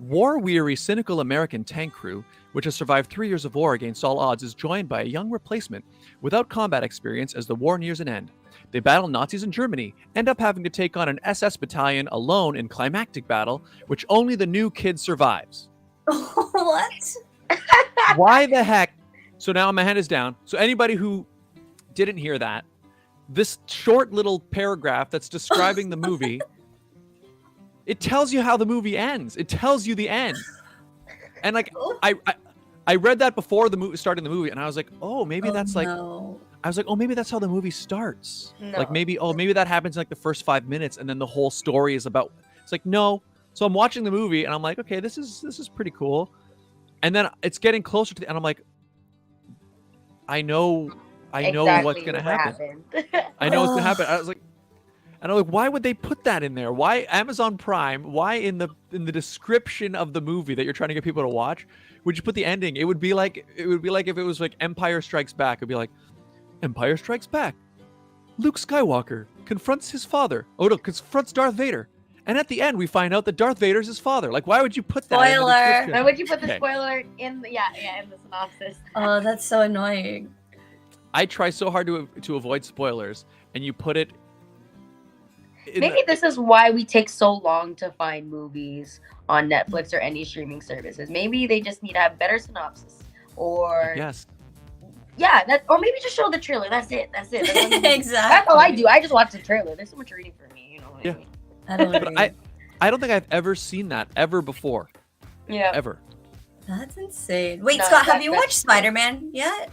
War-weary, cynical American tank crew, which has survived 3 years of war against all odds, is joined by a young replacement without combat experience as the war nears an end. They battle Nazis in Germany, end up having to take on an SS battalion alone in climactic battle, which only the new kid survives. What? Why the heck? So now my hand is down. So anybody who didn't hear that, this short little paragraph that's describing the movie, it tells you how the movie ends. It tells you the end. And like I read that before the movie starting the movie, and I was like, oh, maybe that's like no. I was like, oh, maybe that's how the movie starts. No. Like maybe that happens in like the first 5 minutes, and then the whole story is about. It's like no. So I'm watching the movie, and I'm like, okay, this is pretty cool. And then it's getting closer to the end. I'm like, I know what's gonna happen. I know what's gonna happen. I was like, and I'm like, why would they put that in there? Why Amazon Prime? Why in the description of the movie that you're trying to get people to watch, would you put the ending? It would be like if it was like Empire Strikes Back. It'd be like, Empire Strikes Back. Luke Skywalker confronts his father. Oh no, confronts Darth Vader. And at the end, we find out that Darth Vader's his father. Like, why would you put that? Spoiler. In the description? Why would you put the Okay. spoiler in the in the synopsis? Oh, that's so annoying. I try so hard to avoid spoilers, and you put it. Maybe this is why we take so long to find movies on Netflix or any streaming services. Maybe they just need to have better synopsis, or Yes. or maybe just show the trailer. That's it. Exactly. That's all I do. I just watch the trailer. There's so much reading for me, you know. What Yeah. I mean? I don't But agree. I don't think I've ever seen that ever before. Yeah. Ever. That's insane. Wait, No, Scott, have that- you that's- watched Spider-Man yet?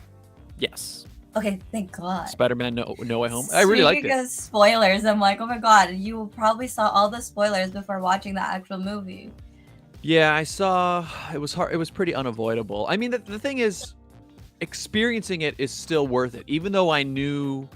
Yes. Okay, thank God. Spider-Man No Way Home. I really liked Speaking it. of spoilers, I'm like, oh my God, you probably saw all the spoilers before watching the actual movie. Yeah, I saw. It was hard. It was pretty unavoidable. I mean, the thing is, experiencing it is still worth it. Even though I knew,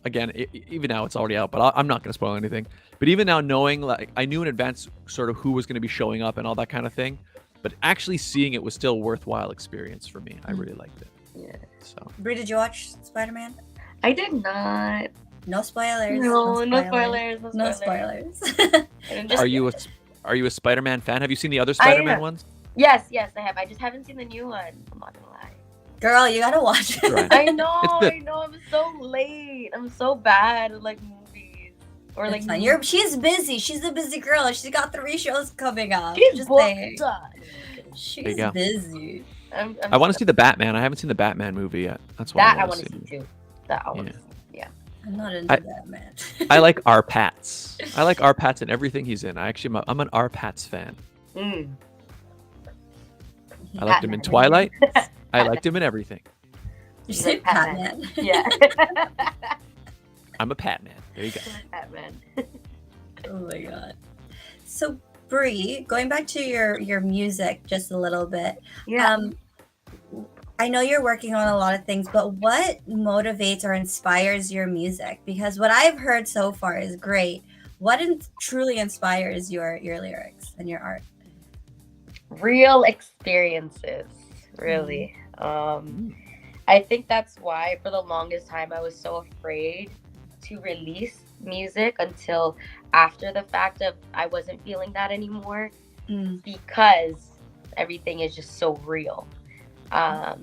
again, even now it's already out, but I'm not going to spoil anything. But even now, knowing, like, I knew in advance sort of who was going to be showing up and all that kind of thing. But actually seeing it was still a worthwhile experience for me. I really liked it. Yeah. So. Brie, did you watch Spider-Man? I did not. No spoilers. No spoilers. No spoilers. And just- Are you a Spider-Man fan? Have you seen the other Spider-Man ones? Yes, I have. I just haven't seen the new one. I'm not gonna lie. Girl, you gotta watch it. Right. I know. It's good. I know. I'm so late. I'm so bad at like movies or like. It's fine. She's busy. She's a busy girl. She's got 3 shows coming up. She's Just booked saying. up. She's There you go. busy. I want to see the Batman. I haven't seen the Batman movie yet. That's what That I I want want to to see. see too. That I want to Yeah. see. Yeah. I'm not into that, man. I like R. Pats. I like R. Pats in everything he's in. I'm an R. Pats fan. Mm. I liked him in Batman. Twilight. I liked him in everything. You say Batman. Batman. Yeah. I'm a Pat man. There you go. Batman. Oh my God. So Brie, going back to your music just a little bit. Yeah. I know you're working on a lot of things, but what motivates or inspires your music? Because what I've heard so far is great. What truly inspires your lyrics and your art? Real experiences, really. I think that's why for the longest time I was so afraid to release music until after the fact of I wasn't feeling that anymore, because everything is just so real.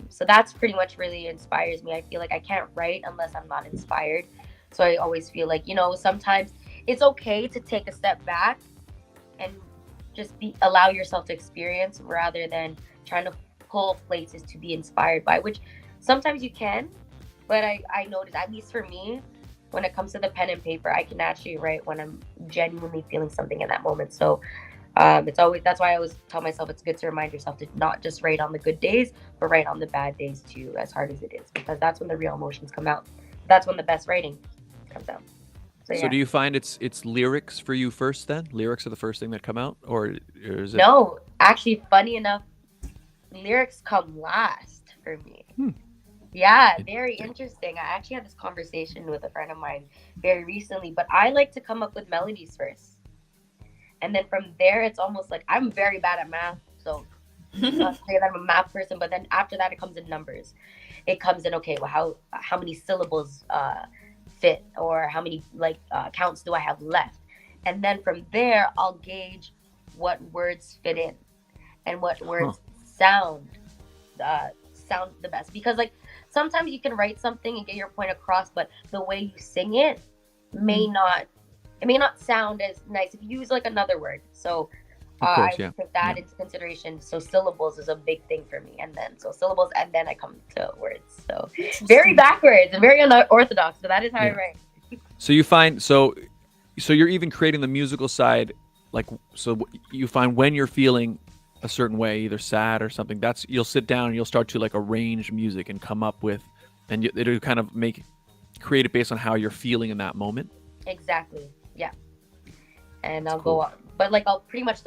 So that's pretty much really inspires me. I feel like I can't write unless I'm not inspired. So I always feel like, sometimes it's okay to take a step back and just allow yourself to experience rather than trying to pull places to be inspired by, which sometimes you can, but I notice, at least for me, when it comes to the pen and paper, I can actually write when I'm genuinely feeling something in that moment. So that's why I always tell myself it's good to remind yourself to not just write on the good days, but write on the bad days too, as hard as it is, because that's when the real emotions come out. That's when the best writing comes out. So, So do you find it's lyrics for you first then? Lyrics are the first thing that come out, or is it? No, actually, funny enough, lyrics come last for me. Yeah, very interesting. I actually had this conversation with a friend of mine very recently, but I like to come up with melodies first. And then from there, it's almost like I'm very bad at math. So Say that I'm a math person, but then after that, it comes in numbers. It comes in, okay, well, how many syllables fit, or how many counts do I have left? And then from there, I'll gauge what words fit in and what words sound the best. Because like sometimes you can write something and get your point across, but the way you sing it may not sound as nice if you use like another word. So I take that into consideration. So syllables is a big thing for me, and then syllables, and then I come to words. So very backwards and very unorthodox, but that is how I write. So you find so you're even creating the musical side, like, so you find when you're feeling a certain way, either sad or something, that's, you'll sit down and you'll start to like arrange music and come up with, and it'll kind of create it based on how you're feeling in that moment. Exactly. Yeah. And I'll go on, but like I'll pretty much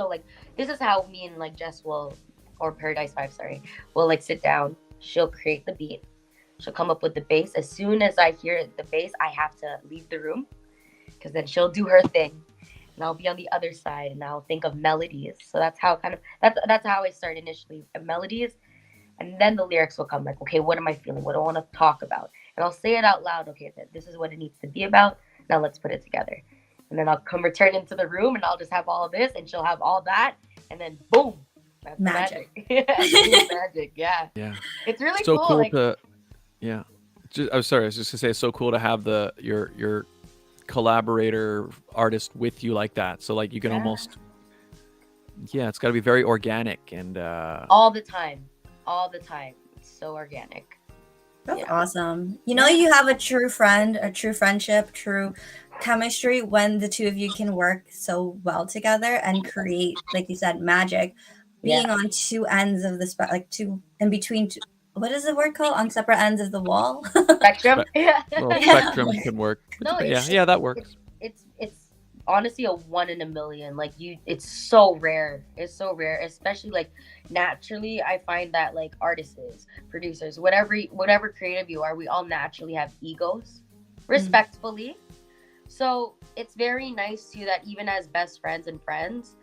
this is how me and like Jess or Paradise 5, will like sit down. She'll create the beat. She'll come up with the bass. As soon as I hear the bass, I have to leave the room, because then she'll do her thing, and I'll be on the other side, and I'll think of melodies. So that's how that's how I start initially, melodies, and then the lyrics will come. Like, okay, what am I feeling? What do I want to talk about? And I'll say it out loud. Okay, this is what it needs to be about. Now let's put it together. And then I'll return into the room, and I'll just have all of this, and she'll have all that, and then boom, that's magic. Magic, yeah. Yeah. It's really so cool. Yeah. I was just gonna say, it's so cool to have your collaborator artist with you like that. So like you can almost, it's got to be very organic and all the time. It's so organic. That's awesome. You have a true friend, a true friendship, true chemistry when the two of you can work so well together and create, like you said, magic. Being on two ends of the two in between. What is the word called? On separate ends of the wall. Spectrum. Spectrum can work. No, that works. It's honestly a 1 in a million. Like it's so rare. It's so rare, especially like naturally. I find that like artists, producers, whatever creative you are, we all naturally have egos, respectfully. So it's very nice too that even as best friends and friends,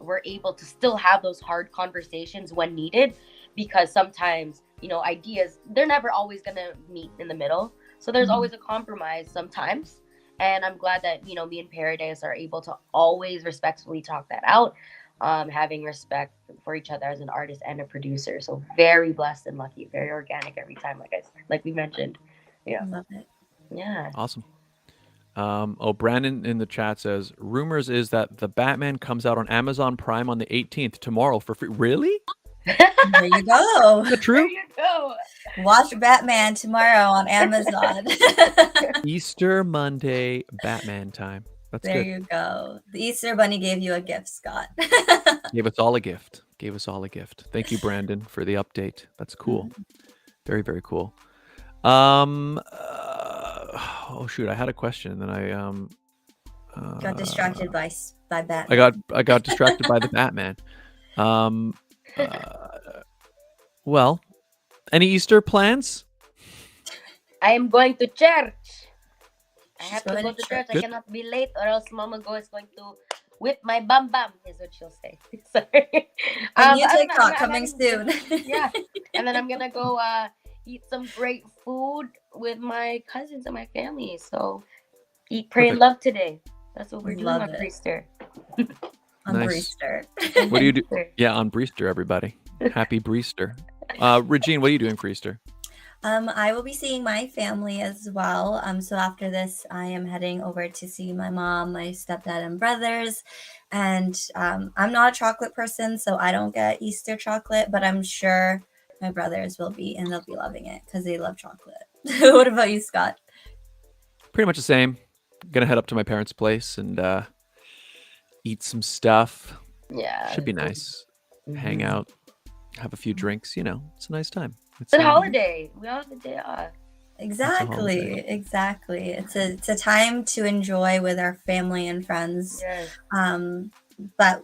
we're able to still have those hard conversations when needed, because sometimes, ideas, they're never always going to meet in the middle. So there's always a compromise sometimes. And I'm glad that, me and Paradise are able to always respectfully talk that out, having respect for each other as an artist and a producer. So very blessed and lucky, very organic every time, like we mentioned. Yeah. Love it. Yeah. Awesome. Brandon in the chat says, rumors is that the Batman comes out on Amazon Prime on the 18th, tomorrow, for free. Really? There you go. Is that true? There you go. Watch Batman tomorrow on Amazon. Easter Monday, Batman time. That's there good. You go. The Easter Bunny gave you a gift, Scott. Gave us all a gift. Thank you, Brandon, for the update. That's cool. Very, very cool. Oh shoot, I had a question, and then I got distracted by Batman. I got distracted by the Batman. Well, any Easter plans? I am going to church. I have to going go to to church. church. I cannot be late, or else Mama Go is going to whip my bum bum, is what she'll say. Sorry. New TikTok coming soon. Yeah. And then I'm gonna go eat some great food with my cousins and my family. So eat, pray, and love today. That's what we're doing on Breester. On Nice. Breester. What do you do? Yeah, on Breester, everybody. Happy Breester. Regine, what are you doing for Easter? I will be seeing my family as well. So after this, I am heading over to see my mom, my stepdad, and brothers. And I'm not a chocolate person, so I don't get Easter chocolate, but I'm sure my brothers will be, and they'll be loving it because they love chocolate. What about you, Scott? Pretty much the same. Gonna head up to my parents' place and eat some stuff. Yeah. Should be nice. Hang out, have a few drinks. It's a nice time. It's a holiday. We all have the day off. Exactly. It's a time to enjoy with our family and friends. Yes. But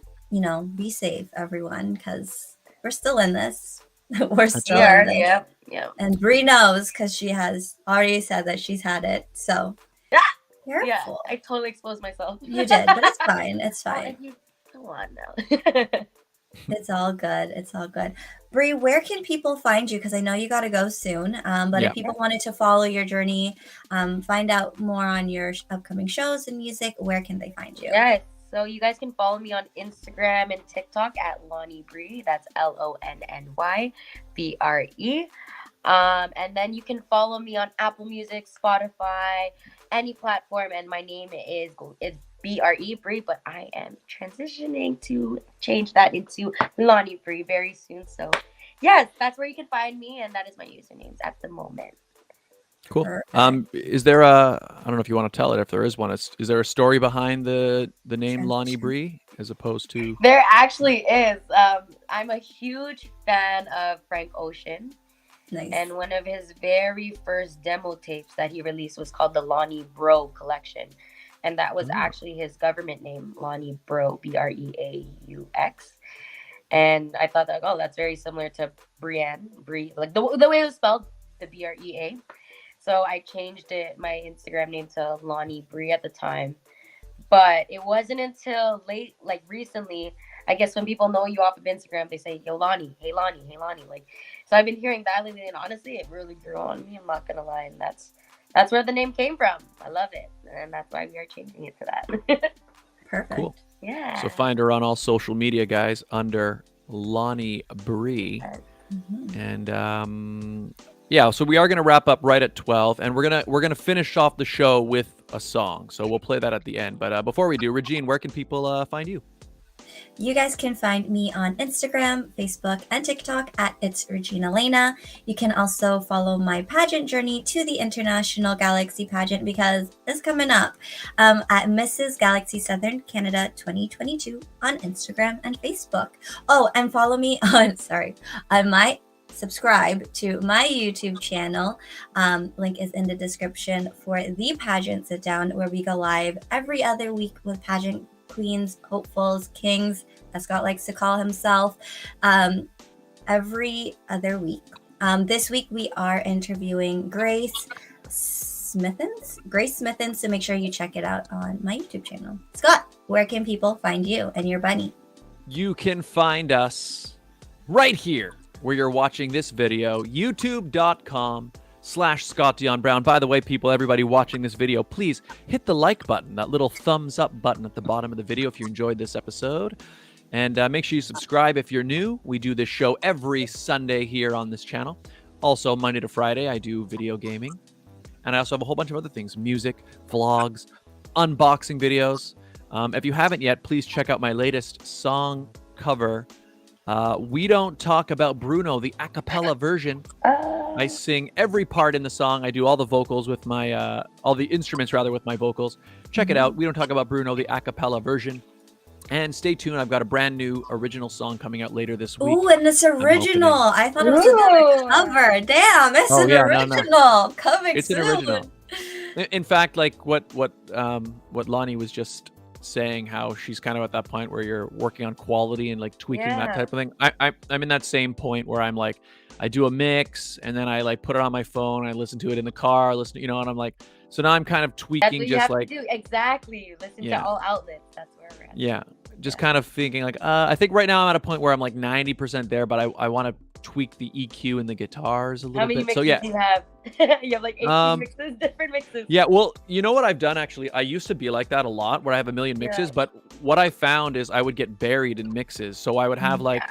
be safe, everyone, because we're still in this. We're still Yeah. in this. Yeah. And Bree knows because she has already said that she's had it. So careful. Yeah. I totally exposed myself. You did, but it's fine. It's fine. Come on now. It's all good. It's all good. Bree, where can people find you? Because I know you got to go soon. But Yeah. if people wanted to follow your journey, find out more on your upcoming shows and music, where can they find you? Yes. So you guys can follow me on Instagram and TikTok at Lonnybre. That's LONNYBRE. And then you can follow me on Apple Music, Spotify, any platform. And my name is BRE Bree, but I am transitioning to change that into Lonnybre very soon. So yes, that's where you can find me, and that is my usernames at the moment. Cool. Perfect. Is there I don't know if you want to tell it, if there is one, is there a story behind the name Lonnybre as opposed to? There actually is. I'm a huge fan of Frank Ocean. Nice. And one of his very first demo tapes that he released was called the Lonnybre Collection. And that was actually his government name, Lonnybre, Breaux. And I thought that, that's very similar to Bree, like the way it was spelled, the BREA. So I changed my Instagram name to Lonnybre at the time. But it wasn't until recently, I guess when people know you off of Instagram, they say, yo, Lonnie, hey, Lonnie, hey, Lonnie. So I've been hearing that lately, and honestly, it really grew on me. I'm not going to lie. And that's where the name came from. I love it. And that's why we are changing it to that. Perfect. Cool. Yeah. So find her on all social media, guys, under Lonnybre. And yeah, so we are going to wrap up right at 12, and we're gonna finish off the show with a song. So we'll play that at the end. But before we do, Regine, where can people find you? You guys can find me on Instagram, Facebook, and TikTok at It's Regine Alaina. You can also follow my pageant journey to the International Galaxy Pageant, because it's coming up, at Mrs. Galaxy Southern Canada 2022 on Instagram and Facebook. Oh, and follow me on subscribe to my YouTube channel. Link is in the description for the pageant sit down, where we go live every other week with pageant queens, hopefuls, kings, as Scott likes to call himself, every other week. This week we are interviewing Grace Smithens, so make sure you check it out on my YouTube channel. Scott, where can people find you and your bunny? You can find us right here where you're watching this video, youtube.com/Scott Dion Brown. By the way, people, everybody watching this video, please hit the like button, that little thumbs up button at the bottom of the video if you enjoyed this episode. And make sure you subscribe if you're new. We do this show every Sunday here on this channel. Also, Monday to Friday, I do video gaming. And I also have a whole bunch of other things, music, vlogs, unboxing videos. If you haven't yet, please check out my latest song cover. We Don't Talk About Bruno, the a cappella version. I sing every part in the song. I do all the vocals with my, all the instruments rather with my vocals. Check it out. We Don't Talk About Bruno, the a cappella version. And stay tuned. I've got a brand new original song coming out later this week. Ooh, and it's original. I thought it was another cover. Damn, it's an original. No. Coming it's soon. An original. In fact, like what Lonnie was just saying, how she's kind of at that point where you're working on quality and like tweaking that type of thing. I'm in that same point where I'm like, I do a mix and then I like put it on my phone. I listen to it in the car, and I'm like, so now I'm kind of tweaking. That's what just you have like to do. Exactly. Listen to all outlets. That's where we're at. Yeah. Just kind of thinking like, I think right now I'm at a point where I'm like 90% there, but I want to tweak the EQ and the guitars a little How many bit. mixes So yeah, do you have? You have like 18 mixes, different mixes. Yeah, well, you know what I've done actually? I used to be like that a lot, where I have a million mixes, but what I found is I would get buried in mixes. So I would have like,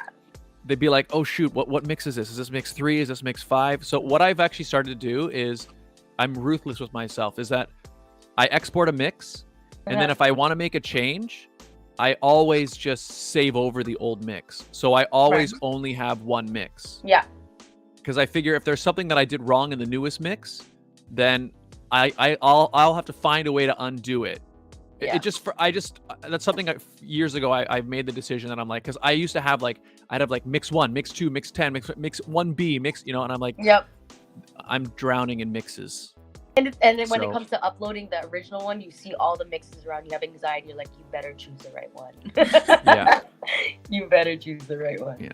they'd be like, oh shoot, what mix is this? Is this mix 3? Is this mix 5? So what I've actually started to do is, I'm ruthless with myself, is that I export a mix, and then if I want to make a change, I always just save over the old mix. So I always only have one mix. Yeah. Because I figure if there's something that I did wrong in the newest mix, then I'll have to find a way to undo it. Yeah. That's something years ago I made the decision that I'm like, because I used to have like, I'd have like mix 1, mix 2, mix 10, mix 1B, mix, and I'm like, I'm drowning in mixes. And then when it comes to uploading the original one, you see all the mixes around, you have anxiety, you're like, you better choose the right one. Yeah. You better choose the right one. Yeah,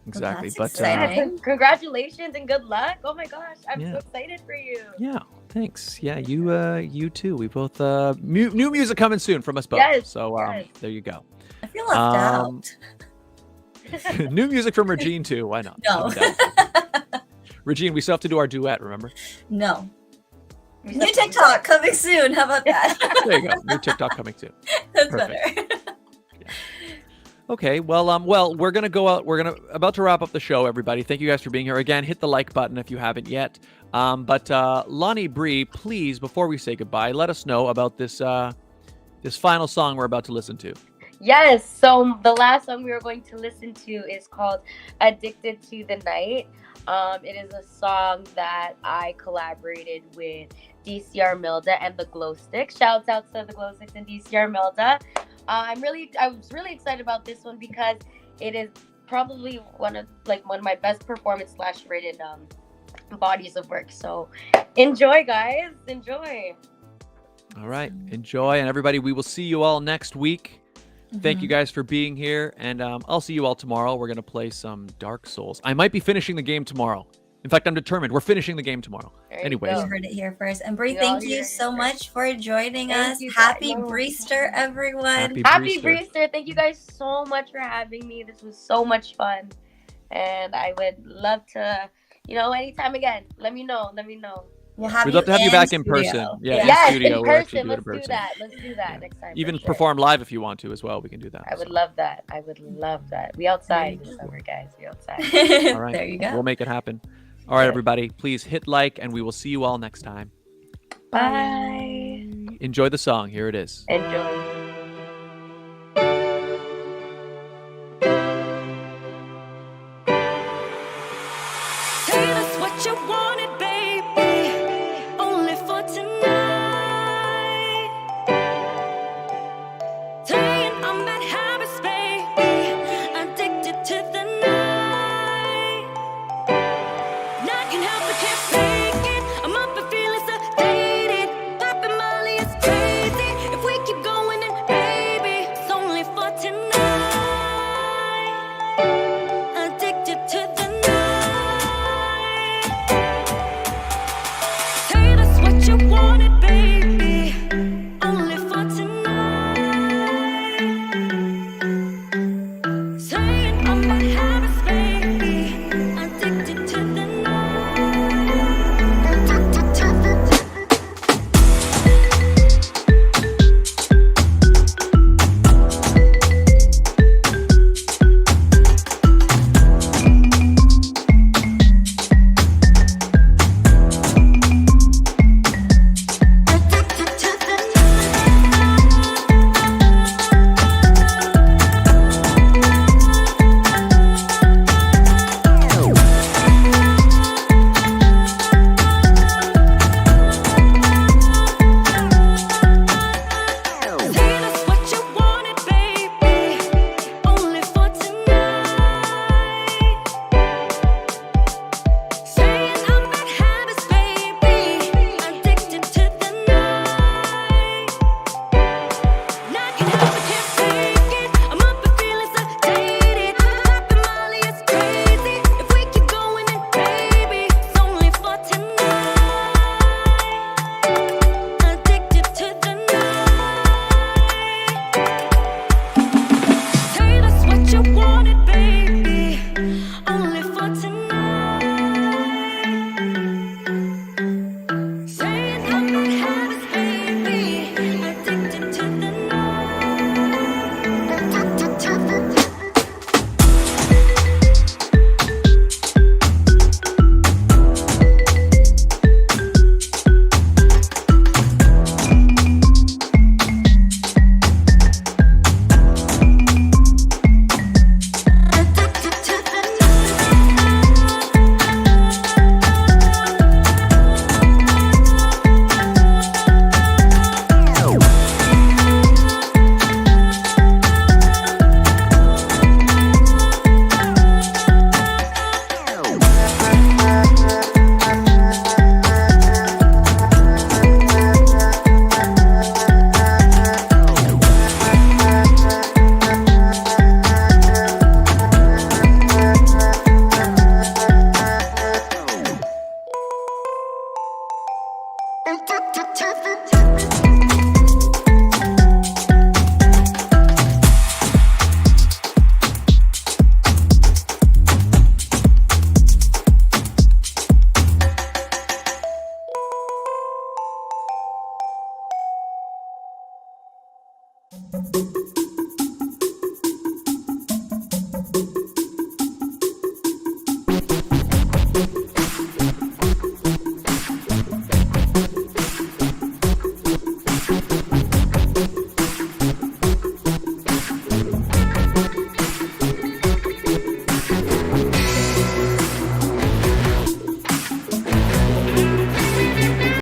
exactly. Well, but congratulations and good luck. Oh my gosh, I'm so excited for you. Yeah, thanks. Yeah, you too. We both new music coming soon from us both. Yes, so there you go. I feel left out. New music from Regine too. Why not? No. Regine, we still have to do our duet, remember? No. New TikTok coming soon. How about that? There you go. New TikTok coming soon. That's Perfect. better. Okay, well, we're gonna go out. We're about to wrap up the show, everybody. Thank you guys for being here. Again, hit the like button if you haven't yet. But Lonnybre, please, before we say goodbye, let us know about this this final song we're about to listen to. Yes, so the last song we were going to listen to is called Addicted to the Night. It is a song that I collaborated with DCR Milda and the Glow Sticks. Shouts out to the Glow Sticks and DCR Milda. I was really excited about this one because it is probably one of my best performance / written bodies of work. So enjoy, guys. Enjoy. All right, enjoy, and everybody, we will see you all next week. Thank you guys for being here, and I'll see you all tomorrow. We're gonna play some Dark Souls. I might be finishing the game tomorrow. In fact, I'm determined. We're finishing the game tomorrow. Anyways, You heard it here first. And Bree, thank you so much for joining us. you, Happy guys. Breester, everyone. Happy Breester. Thank you guys so much for having me. This was so much fun. And I would love to, anytime again, let me know. We'll have we'd love to have you back in studio. person. Yeah, Yes, in studio. in We'll actually person. do it in Let's do that. Let's do that next time. Even for sure. perform live if you want to as well. We can do that. I would love that. I would love that. We outside this summer, guys. We outside. All right. There you go. We'll make it happen. All right, everybody. Please hit like, and we will see you all next time. Bye. Enjoy the song. Here it is. Enjoy. Tell us what you wanted, baby, only for tonight. Saying I'm at habits, baby, addicted to the night. And I can help but can't fake it. I'm up and feeling sedated. Popping Molly is crazy. If we keep going, then baby, it's only for tonight. Addicted to the night. Say that's what you wanted, baby, only for tonight. Saying I'm at habits, baby, addicted to the night. Addicted to the Say that's what you wanted, baby, only for tonight. Saying I'm at habits, baby, addicted to the night. And I can help but can't fake it. I'm up and feeling sedated. Popping Molly is crazy. If we keep going, then baby, it's only for tonight. Addicted to the night. Say that's what you wanted, baby, only for tonight. Saying I'm at habits, baby, addicted to the night. Addicted to the addicted to the addicted to the